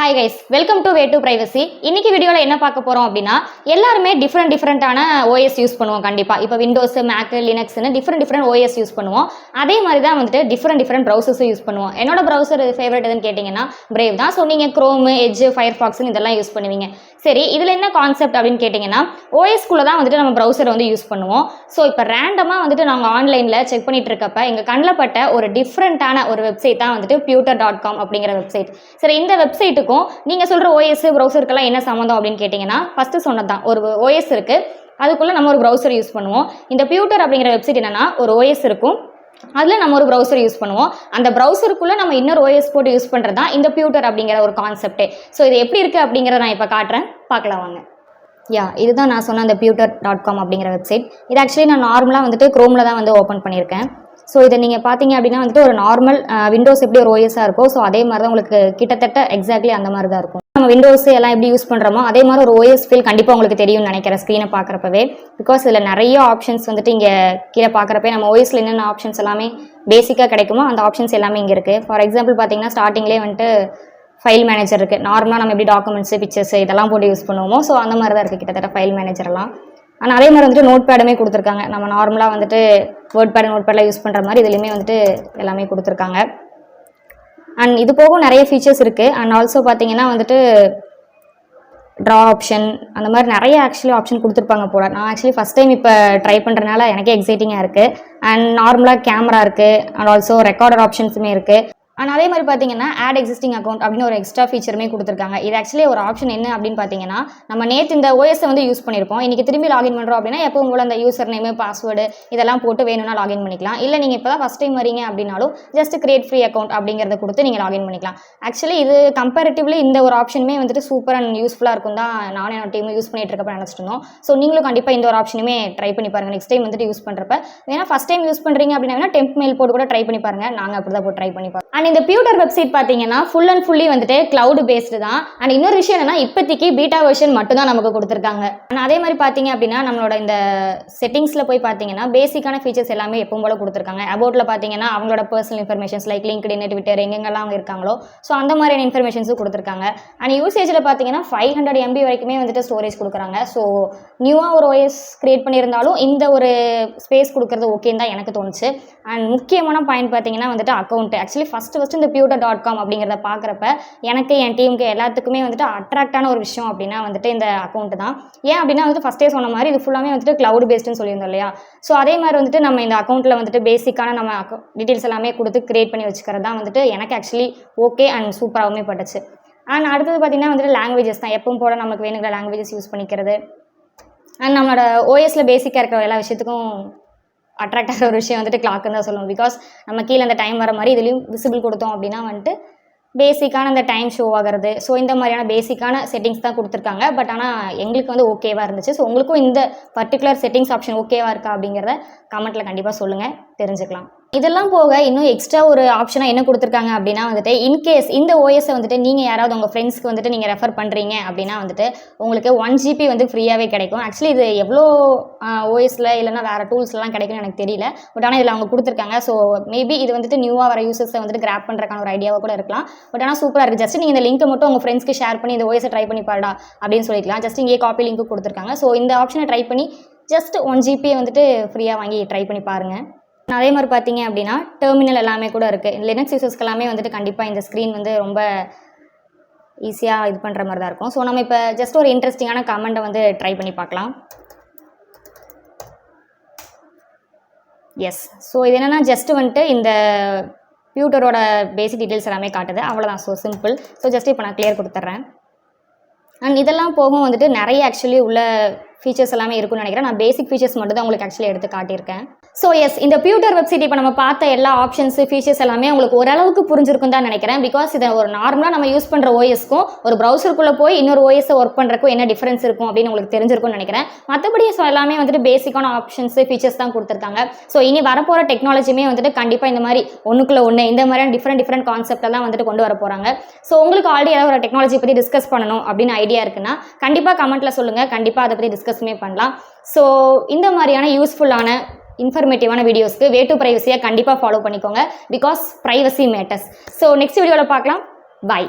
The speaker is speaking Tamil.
Hi guys, welcome to Way to Privacy. இன்னைக்கு வீடியோல என்ன பார்க்க போறோம் அப்படினா எல்லாரும் டிஃபரண்டான OS யூஸ் பண்ணுவோம் கண்டிப்பா. இப்போ Windows, Mac, Linux னு டிஃபரண்ட் OS யூஸ் பண்ணுவோம். அதே மாதிரி தான் வந்துட்டு டிஃபரண்ட் browsers யூஸ் பண்ணுவோம். என்னோட browser ஃபேவரட் எதுன்னு கேட்டிங்கனா Brave தான். சோ நீங்க Chrome, Edge, Firefox னு இதெல்லாம் யூஸ் பண்ணுவீங்க. சரி, இதுல என்ன கான்செப்ட் அப்படினு கேட்டிங்கனா OS குள்ள தான் வந்துட்டு நம்ம browser வந்து யூஸ் பண்ணுவோம். சோ இப்போ ரேண்டமா வந்துட்டு நாங்க ஆன்லைன்ல செக் பண்ணிட்டு இருக்கப்ப எங்க கண்ணுல பட்ட ஒரு டிஃபரண்டான ஒரு வெப்சைட் தான் வந்துட்டு pewter.com அப்படிங்கற வெப்சைட். சரி, இந்த வெப்சைட்டுக்கும் நீங்க சொல்ற OS browserக்கெல்லாம் என்ன சம்பந்தம் அப்படினு கேட்டிங்கனா ஃபர்ஸ்ட் சொன்னதான் ஒரு OS இருக்கு, அதுக்குள்ள நம்ம ஒரு browser யூஸ் பண்ணுவோம். இந்த pewter அப்படிங்கற வெப்சைட் என்னன்னா ஒரு OS இருக்கும், அதுல நம்ம ஒரு browser யூஸ் பண்ணுவோம். அந்த browserக்குள்ள நம்ம இன்னொரு OS போட்டு யூஸ் பண்றதா இந்த pewter அப்படிங்கற ஒரு கான்செப்ட். சோ இது எப்படி இருக்கு அப்படிங்கறத நான் இப்ப காட்றேன், பார்க்கலாம் வாங்க. இதுதான் நான் சொன்ன அந்த pewter.com அப்படிங்கற வெப்சைட். இது ஆக்சுவலி நான் நார்மலா வந்துட்டு Chromeல தான் வந்து ஓபன் பண்ணியிருக்கேன். ஸோ இதை நீங்கள் பார்த்தீங்க அப்படின்னா வந்துட்டு ஒரு நார்மல் விண்டோஸ் எப்படி ஒரு OS-ஆக இருக்கும், ஸோ அதே மாதிரி தான் உங்களுக்கு கிட்டத்தட்ட எக்ஸாக்ட்லி அந்த மாதிரி தான் இருக்கும். நம்ம விண்டோஸ் எல்லாம் எப்படி யூஸ் பண்ணுறோமோ அதே மாதிரி ஒரு OS ஃபீல் கண்டிப்பாக உங்களுக்கு தெரியும்னு நினைக்கிறேன் ஸ்க்ரீனை பார்க்குறப்பவே. பிகாஸ் இதில் நிறைய ஆப்ஷன்ஸ் வந்துட்டு இங்கே கீழே பார்க்குறப்பே நம்ம OS-ல என்னென்ன ஆப்ஷன்ஸ் எல்லாமே பேசிக்காக கிடைக்குமோ அந்த ஆப்ஷன்ஸ் எல்லாமே இங்கே இருக்குது. ஃபார் எக்ஸாம்பிள் பார்த்தீங்கன்னா ஸ்டார்டிங்லேயே வந்துட்டு ஃபைல் மேனேஜர் இருக்குது. நார்மலாக நம்ம எப்படி டாக்குமெண்ட்ஸு, பிக்சர்ஸ் இதெல்லாம் போட்டு யூஸ் பண்ணுவோமோ ஸோ அந்த மாதிரி தான் இருக்குது கிட்டத்தட்ட ஃபைல் மேனேஜர்லாம். ஆனால் அதே மாதிரி வந்துட்டு நோட் பேடுமே கொடுத்துருக்காங்க. நம்ம நார்மலாக வந்துட்டு வேர்ட் பேட், நோட் பேடில் யூஸ் பண்ணுற மாதிரி இதுலேயுமே வந்துட்டு எல்லாமே கொடுத்துருக்காங்க. அண்ட் இது போக நிறைய ஃபீச்சர்ஸ் இருக்குது. அண்ட் ஆல்சோ பார்த்தீங்கன்னா வந்துட்டு ட்ரா ஆப்ஷன் அந்த மாதிரி நிறைய ஆக்சுவலி ஆப்ஷன் கொடுத்துருப்பாங்க போல. நான் ஆக்சுவலி ஃபஸ்ட் டைம் இப்போ ட்ரை பண்ணுறதுனால எனக்கே எக்ஸைட்டிங்காக இருக்குது. அண்ட் நார்மலாக கேமரா இருக்குது, அண்ட் ஆல்சோ ரெக்கார்டர் ஆப்ஷன்ஸுமே இருக்குது. அண்ட் அதே மாதிரி பார்த்தீங்கன்னா ஆட் எக்ஸிஸ்டிங் அக்கௌண்ட் அப்படின்னு ஒரு எக்ஸ்ட்ரா ஃபீச்சருமே கொடுத்துருக்காங்க. இது ஆக்சுவலி ஒரு ஆப்ஷன் என்ன அப்படின்னு பார்த்தீங்கன்னா, நம்ம நேற்று இந்த OS வந்து யூஸ் பண்ணியிருப்போம், இன்றைக்கி திரும்பி லாகின் பண்ணுறோம் அப்படின்னா எப்பவும் போல அந்த யூசர் நேமு, பாஸ்வேர்டு இதெல்லாம் போட்டு வேணும்னா லாகின் பண்ணிக்கலாம். இல்லை நீங்கள் இப்போ தான் ஃபஸ்ட் டைம் வரீங்க அப்படின்னாலும் ஜஸ்ட் கிரியேட் ஃப்ரீ அக்கௌண்ட் அப்படிங்கிறத கொடுத்து நீங்கள் லாகின் பண்ணிக்கலாம். ஆக்சுவலி இது கம்பேரிட்டிவ்லி இந்த ஒரு ஆப்ஷனுமே வந்துட்டு சூப்பர் அண்ட் யூஸ்ஃபுல்லாக இருக்கும் தான் நானும் என்னோட டீமும் யூஸ் பண்ணிட்டு இருக்கப்ப நினச்சிட்டு இருந்தோம். ஸோ நீங்களும் கண்டிப்பாக இந்த ஒரு ஆப்ஷனுமே ட்ரை பண்ணி பாருங்கள் நெக்ஸ்ட் டைம் வந்துட்டு யூஸ் பண்ணுறப்ப. ஏன்னா ஃபஸ்ட் டைம் யூஸ் பண்ணுறீங்க அப்படின்னா டெம்ப் மெயில் போட்டு கூட ட்ரை பண்ணி பாருங்கள். நாங்கள் அப்படி தான் போட்டு ட்ரை பண்ணி பாருங்கள். அண்ட் இந்த pewter வெப்சைட் பார்த்தீங்கன்னா ஃபுல் அண்ட் ஃபுல்லி வந்துட்டு கிளவுட் பேஸ்டு தான். அண்ட் இன்னொரு விஷயம் என்னன்னா இப்போதைக்கு பீட்டா வெர்ஷன் மட்டும் தான் நமக்கு கொடுத்துருக்காங்க. அண்ட் அதே மாதிரி பார்த்தீங்க அப்படின்னா நம்மளோட இந்த செட்டிங்ஸில் போய் பார்த்தீங்கன்னா பேசிக்கான ஃபீச்சர்ஸ் எல்லாமே எப்பவும் போல கொடுத்துருக்காங்க. அபவுட்ல பார்த்தீங்கன்னா அவங்களோட personal informations like LinkedIn, Twitter எங்கெங்கெல்லாம் அவங்க இருக்காங்களோ ஸோ அந்த மாதிரியான இன்ஃபர்மேஷன்ஸும் கொடுத்துருக்காங்க. அண்ட் யூசேஜில் பார்த்தீங்கன்னா 500 MB வரைக்குமே வந்துட்டு ஸ்டோரேஜ் கொடுக்குறாங்க. ஸோ நியூவாக ஒரு OS கிரியேட் பண்ணியிருந்தாலும் இந்த ஒரு ஸ்பேஸ் கொடுக்குறது ஓகேன்னு தான் எனக்கு தோணுச்சு. அண்ட் முக்கியமான பாயிண்ட் பார்த்தீங்கன்னா வந்துட்டு அக்கௌண்ட். ஆக்சுவலி ஃபஸ்ட்டு இந்த pewter.com அப்படிங்கிறத பார்க்குறப்ப எனக்கு என் டீமுக்கு எல்லாத்துக்குமே வந்துட்டு அட்ராக்டான ஒரு விஷயம் அப்படின்னா வந்துட்டு இந்த அக்கௌண்ட் தான். ஏன் அப்படின்னா வந்துட்டு ஃபஸ்ட்டே சொன்ன மாதிரி இது ஃபுல்லாமே வந்துட்டு கிளவுட் பேஸ்டுன்னு சொல்லியிருந்தோம் இல்லையா. ஸோ அதே மாதிரி வந்துட்டு நம்ம இந்த அக்கௌண்ட்டில் வந்துட்டு பேசிக்கான நம்ம டீட்டெயில்ஸ் எல்லாமே கொடுத்து கிரியேட் பண்ணி வச்சுக்கிறது தான் வந்துட்டு எனக்கு ஆக்சுவலி ஓகே அண்ட் சூப்பராகவுமே பட்டுச்சு. அண்ட் அடுத்தது பார்த்தீங்கன்னா வந்துட்டு லாங்குவேஜஸ் தான். எப்பவும் போல நமக்கு வேணுங்கிற லாங்குவேஜஸ் யூஸ் பண்ணிக்கிறது. அண்ட் நம்மளோட OS-ல பேசிக்காக இருக்கிற எல்லா விஷயத்துக்கும் அட்ராக்ட் ஆகிற ஒரு விஷயம் வந்துட்டு கிளாக்குன்னு தான் சொல்லுவோம். பிகாஸ் நம்ம கீழே அந்த டைம் வர மாதிரி இதுலேயும் விசிபிள் கொடுத்தோம் அப்படின்னா வந்துட்டு பேசிக்கான அந்த டைம் ஷோ ஆகிறது. ஸோ இந்த மாதிரியான பேசிக்கான செட்டிங்ஸ் தான் கொடுத்துருக்காங்க. பட் ஆனால் எங்களுக்கு வந்து ஓகேவாக இருந்துச்சு. ஸோ உங்களுக்கும் இந்த பர்டிகுலர் செட்டிங்ஸ் ஆப்ஷன் ஓகேவாக இருக்கா அப்படிங்கிறத கமெண்ட்டில் கண்டிப்பாக சொல்லுங்கள், தெரிஞ்சுக்கலாம். இதெல்லாம் போக இன்னும் எக்ஸ்ட்ரா ஒரு ஆப்ஷனாக என்ன கொடுத்துருக்காங்க அப்படின்னா வந்துட்டு இன்கேஸ் இந்த OS-ஐ வந்துட்டு நீங்கள் யாராவது உங்கள் ஃப்ரெண்ட்ஸ்க்கு வந்துட்டு நீங்கள் ரெஃபர் பண்ணுறீங்க அப்படின்னா வந்துட்டு உங்களுக்கு 1 GB வந்து ஃப்ரீயாகவே கிடைக்கும். ஆக்சுவலி இது எவ்வளோ OS-ல இல்லைனா வேறு டூல்ஸ்லாம் கிடைக்கும்னு எனக்கு தெரியல. பட் ஆனால் இதில் அவங்க கொடுத்துருக்காங்க. ஸோ மேபி இது வந்துட்டு நியூவாக வர யூசர்ஸை வந்துட்டு கிராப் பண்ணுறதுக்கான ஒரு ஐடியாவாக கூட இருக்கலாம். பட் ஆனால் சூப்பராக இருக்குது. ஜஸ்ட் நீங்கள் இந்த லிங்க்கை மட்டும் உங்கள் ஃப்ரெண்ட்ஸ்க்கு ஷேர் பண்ணி இந்த OS-ஐ ட்ரை பண்ணி பாருடா அப்படின்னு சொல்லிக்கலாம். ஜஸ்ட் இங்கே காப்பி லிங்க்கு கொடுத்துருக்காங்க. ஸோ இந்த ஆப்ஷனை ட்ரை பண்ணி ஜஸ்ட் 1 GB வந்துட்டு ஃப்ரீயாக வாங்கி ட்ரை பண்ணி பாருங்கள். அதே மாதிரி பார்த்தீங்க அப்படின்னா டெர்மினல் எல்லாமே கூட இருக்குது. லினக்ஸ் யூசர்ஸ்க்கு எல்லாமே வந்துட்டு கண்டிப்பாக இந்த ஸ்க்ரீன் வந்து ரொம்ப ஈஸியாக இது பண்ணுற மாதிரி தான் இருக்கும். ஸோ நம்ம இப்போ ஜஸ்ட் ஒரு இன்ட்ரெஸ்டிங்கான கமெண்ட்டை வந்து ட்ரை பண்ணி பார்க்கலாம். எஸ், ஸோ இது என்னென்னா ஜஸ்ட் வந்துட்டு இந்த pewter-ஓட பேசிக் டீட்டெயில்ஸ் எல்லாமே காட்டுது, அவ்வளோதான். So simple. ஸோ ஜஸ்ட் இப்போ நான் கிளியர் கொடுத்துட்றேன். அண்ட் இதெல்லாம் போகும் வந்துட்டு நிறைய ஆக்சுவலி உள்ள ஃபீச்சர்ஸ் எல்லாமே இருக்குன்னு நினைக்கிறேன். நான் பேசிக் ஃபீச்சர்ஸ் மட்டும் தான் உங்களுக்கு ஆக்சுவலி எடுத்து காட்டியிருக்கேன். ஸோ எஸ், இந்த pewter வெப்சைட் இப்போ நம்ம பார்த்த எல்லா ஆப்ஷன்ஸு ஃபீச்சர்ஸ் எல்லாமே உங்களுக்கு ஓரளவுக்கு புரிஞ்சிருக்கும் தான் நினைக்கிறேன். பிகாஸ் இதை ஒரு நார்மலாக நம்ம யூஸ் பண்ணுற OS-க்கும் ஒரு ப்ரௌசருக்குள்ளே போய் இன்னொரு OS-ஐ ஒர்க் பண்ணுறக்கும் என்ன டிஃபரன்ஸ் இருக்கும் அப்படின்னு உங்களுக்கு தெரிஞ்சிருக்கும்னு நினைக்கிறேன். மற்றபடி எல்லாமே வந்துட்டு பேசிக்கான ஆப்ஷன்ஸு ஃபீச்சர்ஸ் தான் கொடுத்துருக்காங்க. ஸோ இனி வரப்போகிற டெக்னாலஜியுமே வந்துட்டு கண்டிப்பாக இந்த மாதிரி ஒன்றுக்குள்ள ஒன்று இந்த மாதிரியான டிஃப்ரெண்ட் கான்செப்டெல்லாம் வந்துட்டு கொண்டு வர போகிறாங்க. ஸோ உங்களுக்கு ஆல்ரெடி ஏதாவது ஒரு டெக்னாலஜி பற்றி டிஸ்கஸ் பண்ணணும் அப்படின்னு ஐடியா இருக்குன்னா கண்டிப்பாக கமெண்ட்டில் சொல்லுங்கள், கண்டிப்பாக அதை பற்றி டிஸ்கஸ்மே பண்ணலாம். ஸோ இந்த மாதிரியான யூஸ்ஃபுல்லான இன்ஃபர்மேட்டிவான வீடியோஸ்க்கு வே டு பிரைவசியை கண்டிப்பாக ஃபாலோ பண்ணிக்கோங்க. Because privacy matters. So next வீடியோவில் பார்க்கலாம். பை.